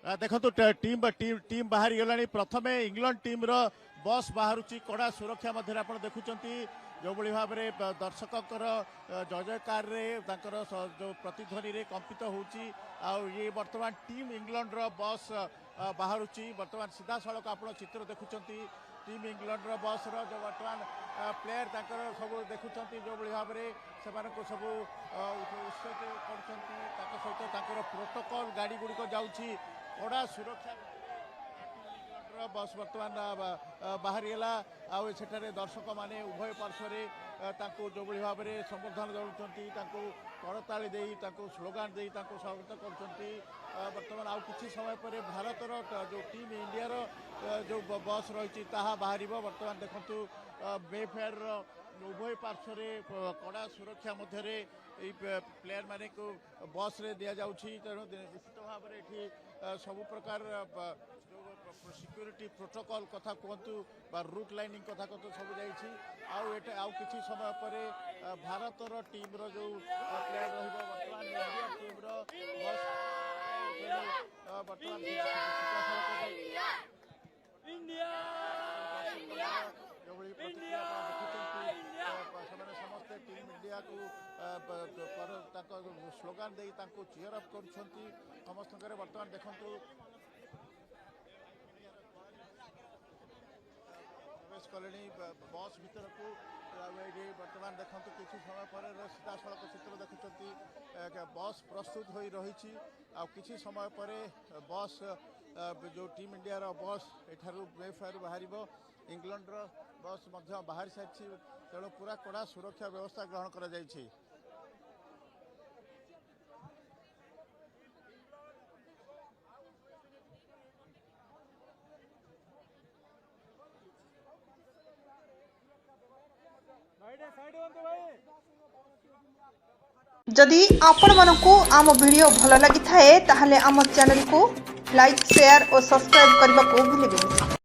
देखो team team team बाहर गलानी प्रथमे इंग्लैंड टीम रो बस बाहर कड़ा सुरक्षा मध्य आप देखुं जो भाव में दर्शकों जय जयकार जो प्रतिध्वनि रे कंपित होची ये वर्तमान टीम इंग्लैंड रो बस बाहर वर्तमान सीधा सड़क आप चित्र देखुं टीम इंग्लैंड रो बस रो जो वर्तमान प्लेयर सब देखुं जो भाव में से सब उत्सव कर सहित प्रोटोकॉल गाड़ी गुड़िक जाऊँगी कड़ा सुरक्षा बस वर्तमान बाहर गला आठे दर्शक माने उभय पार्श्व जो भाव में संबर्धना दौरान करताली स्लोगान दे स्वागत कर वर्तमान आउ किसी समय पर भारतर जो टीम इंडिया जो बस रही बाहर वर्तमान देखु मेफेयर उभय पार्श्व कड़ा सुरक्षा मध्य प्लेयर माने को बस रे दिया जाउछि तेणु निश्चित भाव में ये सब प्रकार सिक्योरिटी प्रोटोकॉल कथा कहतु रूट लाइनिंग कथा कहतु सब जाइए आउ किसी समय पर भारतर टीम रो जो प्लेयर वर्तमान इंडिया टीम रो बस समस्ते टीम इंडिया को स्लोगान दे चीयर अप कर समस्त वर्तमान देखु प्रवेश कले बस भीतर को वर्तमान देखु किसी समय पर सीधा सड़क चित्र देखुं बस प्रस्तुत हो रही किसी समय पर बस जो टीम इंडिया रो बस एठारू मेफेयर बाहर इंग्लैंड रो बस बाहर सारी तेणु पूरा कड़ा सुरक्षा व्यवस्था ग्रहण करा जाइछि। जदि आपण मानकु आम वीडियो भल लगी थाए ताहले आम चैनल को लाइक शेयर और सब्सक्राइब करने को भूलिबेनि।